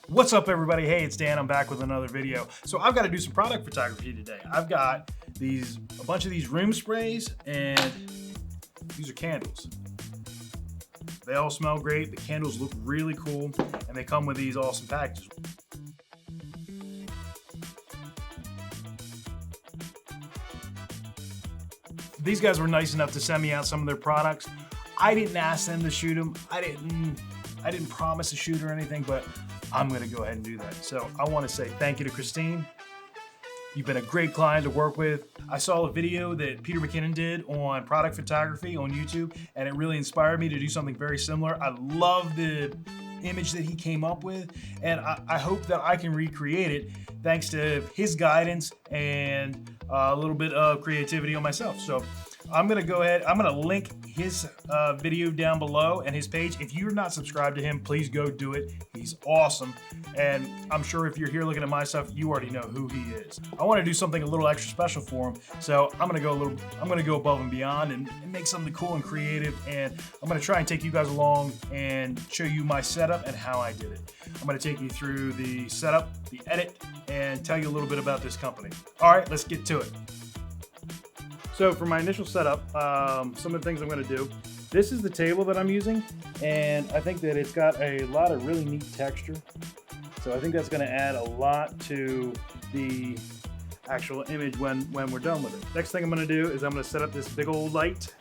What's up, everybody? Hey, it's Dan. I'm back with another video. So I've got to do some product photography today. I've got a bunch of these room sprays, and these are candles. They all smell great. The candles look really cool, and they come with these awesome packages. These guys were nice enough to send me out some of their products. I didn't ask them to shoot them. I didn't promise to shoot or anything, but I'm gonna go ahead and do that. So I wanna say thank you to Christine. You've been a great client to work with. I saw a video that Peter McKinnon did on product photography on YouTube, and it really inspired me to do something very similar. I love the image that he came up with, and I hope that I can recreate it thanks to his guidance and a little bit of creativity on myself. So I'm gonna link his video down below and his page. If you're not subscribed to him, please go do it. He's awesome. And I'm sure if you're here looking at my stuff, you already know who he is. I want to do something a little extra special for him. So I'm gonna go above and beyond and make something cool and creative. And I'm gonna try and take you guys along and show you my setup and how I did it. I'm gonna take you through the setup, the edit, and tell you a little bit about this company. All right, let's get to it. So for my initial setup, some of the things I'm gonna do, this is the table that I'm using, and I think that it's got a lot of really neat texture. So I think that's gonna add a lot to the actual image when we're done with it. Next thing I'm gonna do is I'm gonna set up this big old light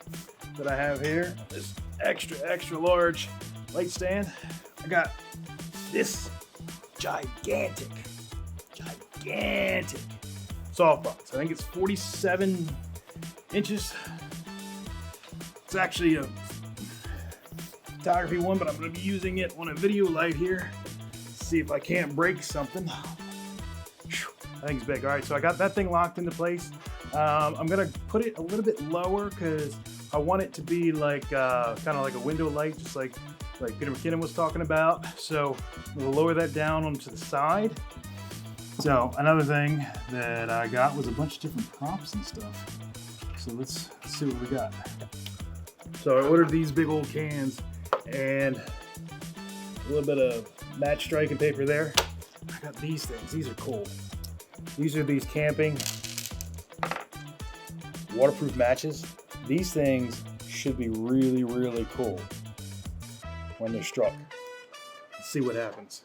that I have here, this extra large light stand. I got this gigantic softbox. I think it's 47 inches. It's actually a photography one, but I'm going to be using it on a video light here. See if I can't break something. I think it's big. All right, so I got that thing locked into place. I'm going to put it a little bit lower because I want it to be like kind of like a window light, just like Peter McKinnon was talking about. So we'll lower that down onto the side. So another thing that I got was a bunch of different props and stuff. So let's see what we got. So I ordered these big old cans and a little bit of match striking paper there. I got these things. These are cool. These are these camping waterproof matches. These things should be really, really cool when they're struck. Let's see what happens.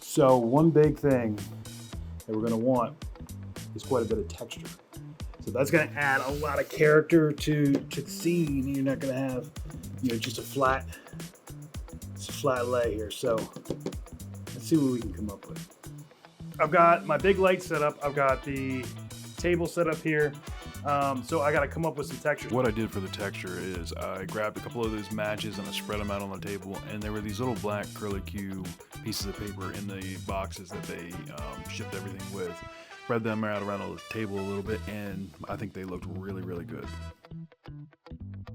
So one big thing that we're gonna want is quite a bit of texture. So that's gonna add a lot of character to the scene. You're not gonna have, just a flat lay here. So let's see what we can come up with. I've got my big light set up. I've got the table set up here. So I got to come up with some texture. What I did for the texture is I grabbed a couple of those matches and I spread them out on the table, and there were these little black curlicue pieces of paper in the boxes that they shipped everything with. Spread them out around the table a little bit, and I think they looked really, really good.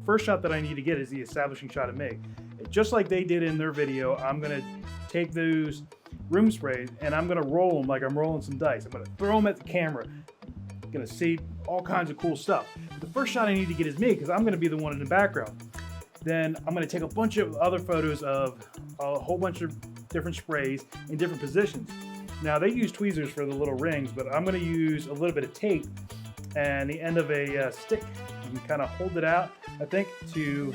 First shot that I need to get is the establishing shot of me. Just like they did in their video, I'm going to take those room sprays and I'm going to roll them like I'm rolling some dice. I'm going to throw them at the camera. Gonna see all kinds of cool stuff. But the first shot I need to get is me, because I'm gonna be the one in the background. Then I'm gonna take a bunch of other photos of a whole bunch of different sprays in different positions. Now they use tweezers for the little rings, but I'm gonna use a little bit of tape and the end of a stick and kind of hold it out, I think, to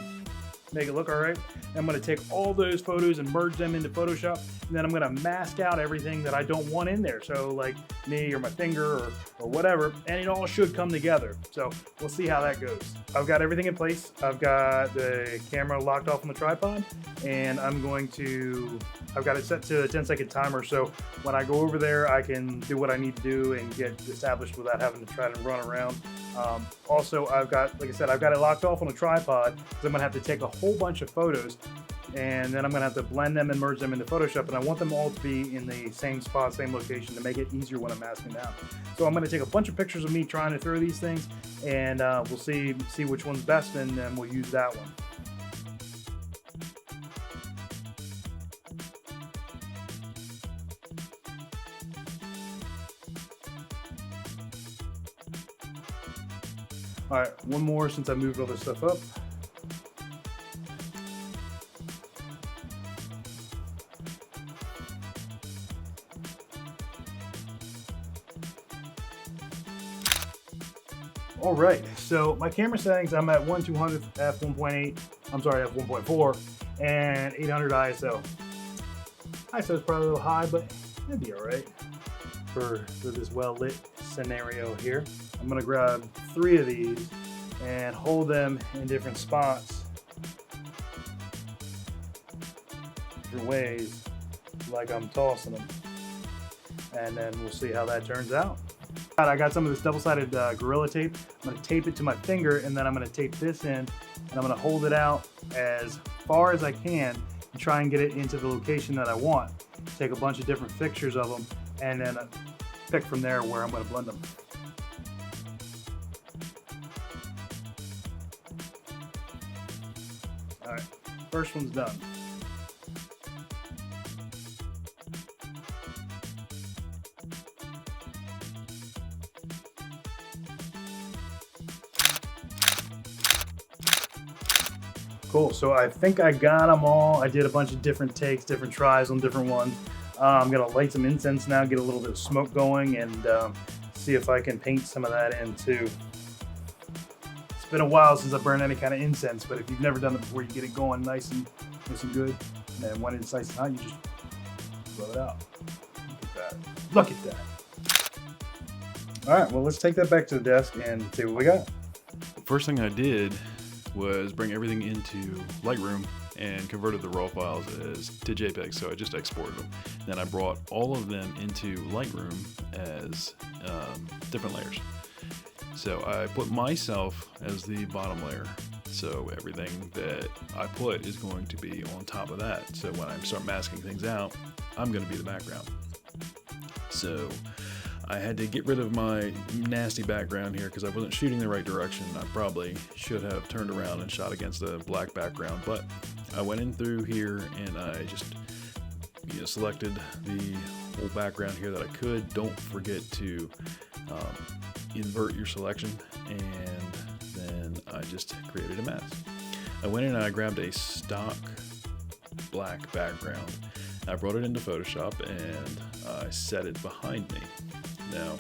make it look all right. I'm gonna take all those photos and merge them into Photoshop, and then I'm gonna mask out everything that I don't want in there. So like me or my finger or whatever, and it all should come together. So we'll see how that goes. I've got everything in place. I've got the camera locked off on the tripod, and I've got it set to a 10-second timer. So when I go over there, I can do what I need to do and get established without having to try to run around. Also, like I said, I've got it locked off on a tripod, because I'm gonna have to take a whole bunch of photos, and then I'm gonna have to blend them and merge them into Photoshop, and I want them all to be in the same spot, same location, to make it easier when I'm masking down. So I'm gonna take a bunch of pictures of me trying to throw these things, and we'll see which one's best, and then we'll use that one. All right, one more since I moved all this stuff up. All right, so my camera settings, I'm at 1/200 f1.8, I'm sorry, f1.4, and 800 ISO. ISO is probably a little high, but it'd be all right for this well-lit scenario here. I'm gonna grab 3 of these and hold them in different spots, different ways, like I'm tossing them. And then we'll see how that turns out. I got some of this double-sided Gorilla Tape. I'm gonna tape it to my finger, and then I'm gonna tape this in, and I'm gonna hold it out as far as I can and try and get it into the location that I want. Take a bunch of different fixtures of them, and then pick from there where I'm gonna blend them. All right, first one's done. Cool, so I think I got them all. I did a bunch of different takes, different tries on different ones. I'm gonna light some incense now, get a little bit of smoke going, and see if I can paint some of that in too. It's been a while since I burned any kind of incense, but if you've never done it before, you get it going nice and good. And then when it's nice and hot, you just blow it out. Look at that. Look at that. All right, well, let's take that back to the desk and see what we got. First thing I did was bring everything into Lightroom and converted the raw files to JPEG, so I just exported them. Then I brought all of them into Lightroom as different layers. So I put myself as the bottom layer, so everything that I put is going to be on top of that. So when I start masking things out, I'm going to be the background. So I had to get rid of my nasty background here because I wasn't shooting the right direction. I probably should have turned around and shot against a black background, but I went in through here and I just selected the whole background here that I could. Don't forget to invert your selection, and then I just created a mask. I went in and I grabbed a stock black background. I brought it into Photoshop and I set it behind me. Now,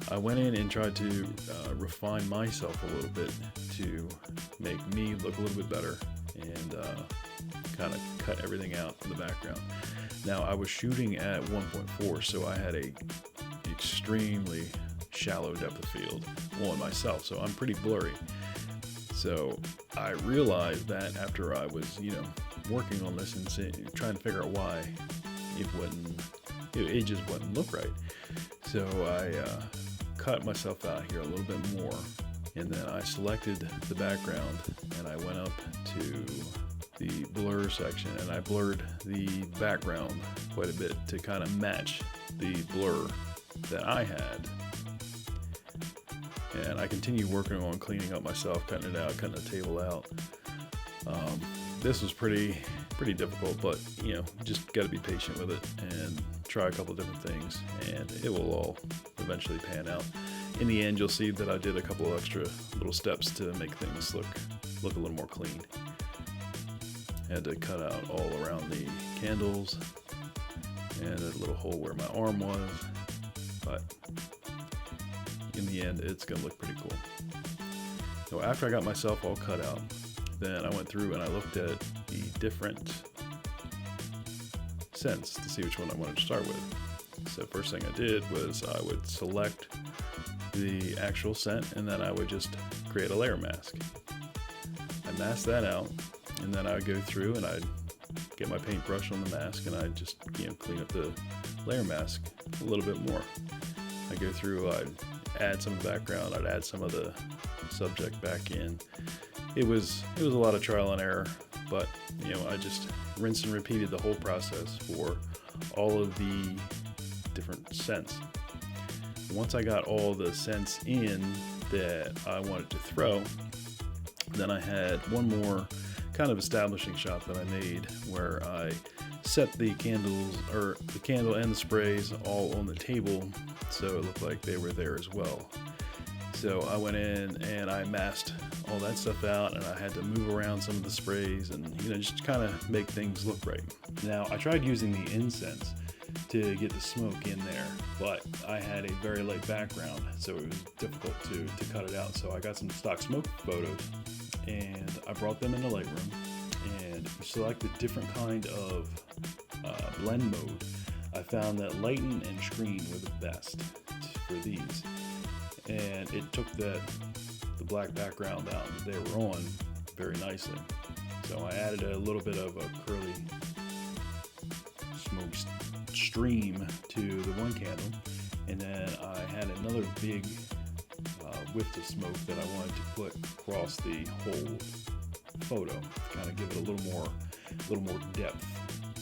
I went in and tried to refine myself a little bit to make me look a little bit better and kind of cut everything out in the background. Now, I was shooting at 1.4, so I had a extremely shallow depth of field on myself, so I'm pretty blurry. So I realized that after I was, working on this and trying to figure out why it just wouldn't look right. So I cut myself out here a little bit more, and then I selected the background and I went up to the blur section and I blurred the background quite a bit to kind of match the blur that I had. And I continued working on cleaning up myself, cutting it out, cutting the table out. This was pretty difficult, but just got to be patient with it and try a couple different things, and it will all eventually pan out. In the end, you'll see that I did a couple extra little steps to make things look a little more clean. Had to cut out all around the candles and a little hole where my arm was, but in the end, it's gonna look pretty cool. So after I got myself all cut out, then I went through and I looked at the different scents to see which one I wanted to start with. So first thing I did was I would select the actual scent, and then I would just create a layer mask. I masked that out, and then I would go through and I'd get my paintbrush on the mask and I'd just clean up the layer mask a little bit more. I go through, I'd add some of the background, I'd add some of the subject back in. It was a lot of trial and error, but I just rinsed and repeated the whole process for all of the different scents. Once I got all the scents in that I wanted to throw, then I had one more kind of establishing shot that I made where I set the candles, or the candle and the sprays, all on the table so it looked like they were there as well. So I went in and I masked all that stuff out, and I had to move around some of the sprays and, you know, just kind of make things look right. Now, I tried using the incense to get the smoke in there, but I had a very light background, so it was difficult to cut it out. So I got some stock smoke photos and I brought them into Lightroom, and you select a different kind of blend mode. I found that lighten and screen were the best for these, and it took the black background out that they were on very nicely. So I added a little bit of a curly smoke stream to the one candle, and then I had another big whiff of smoke that I wanted to put across the whole photo to kind of give it a little more depth.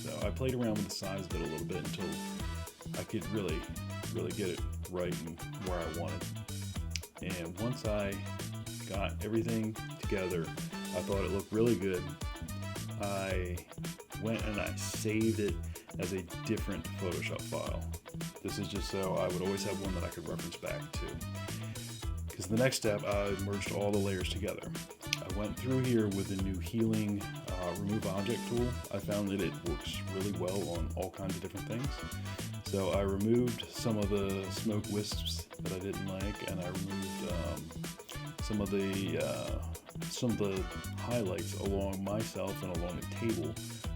So I played around with the size of it a little bit until I could really get it right and where I wanted. And once I got everything together, I thought it looked really good. I went and I saved it as a different Photoshop file. This is just so I would always have one that I could reference back to. Because the next step, I merged all the layers together. I went through here with the new healing remove object tool. I found that it works really well on all kinds of different things. So I removed some of the smoke wisps that I didn't like, and I removed some of the highlights along myself and along the table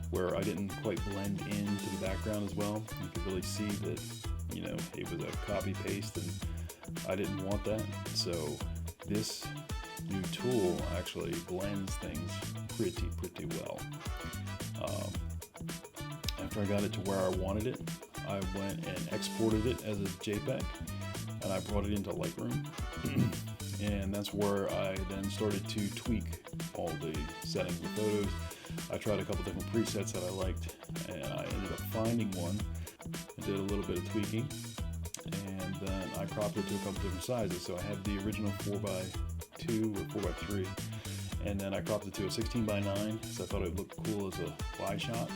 where I didn't quite blend into the background as well. You could really see that, you know, it was a copy paste, and I didn't want that. So this new tool actually blends things pretty well. After I got it to where I wanted it, I went and exported it as a JPEG, and I brought it into Lightroom. And that's where I then started to tweak all the settings of the photos. I tried a couple different presets that I liked, and I ended up finding one. I did a little bit of tweaking, and then I cropped it to a couple different sizes. So I have the original 4x2 or 4x3, and then I cropped it to a 16:9, so I thought it looked cool as a wide shot.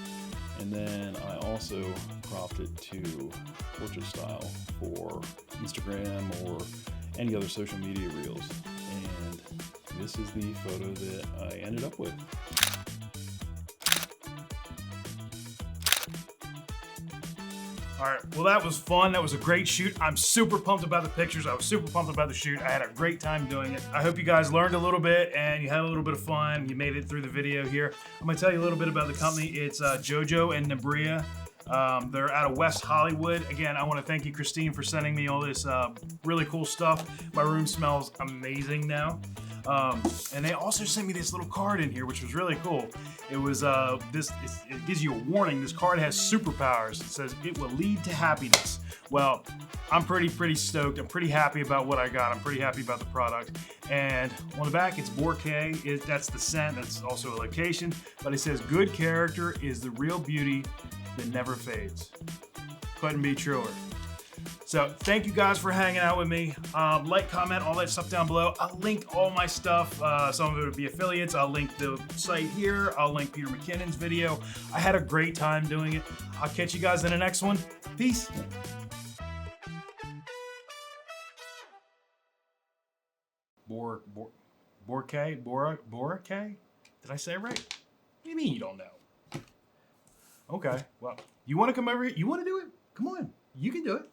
And then I also cropped it to portrait style for Instagram or any other social media reels. And this is the photo that I ended up with. All right, well, that was fun. That was a great shoot. I'm super pumped about the pictures. I was super pumped about the shoot. I had a great time doing it. I hope you guys learned a little bit and you had a little bit of fun. You made it through the video here. I'm gonna tell you a little bit about the company. It's Jojo and Nabria. They're out of West Hollywood. Again, I want to thank you, Christine, for sending me all this really cool stuff. My room smells amazing now. And they also sent me this little card in here, which was really cool. It was it gives you a warning. This card has superpowers. It says it will lead to happiness. Well, I'm pretty stoked. I'm pretty happy about what I got. I'm pretty happy about the product. And on the back, it's Boracay. That's the scent. That's also a location. But it says good character is the real beauty that never fades. Couldn't be truer. So thank you guys for hanging out with me. Like, comment, all that stuff down below. I'll link all my stuff. Some of it would be affiliates. I'll link the site here. I'll link Peter McKinnon's video. I had a great time doing it. I'll catch you guys in the next one. Peace. Boracay? Did I say it right? What do you mean you don't know? Okay, well, you want to come over here? You want to do it? Come on, you can do it.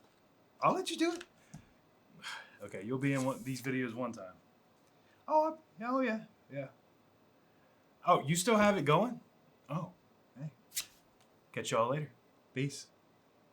I'll let you do it. Okay, you'll be in these videos one time. Oh yeah. Oh, you still have it going? Oh, hey. Catch y'all later. Peace.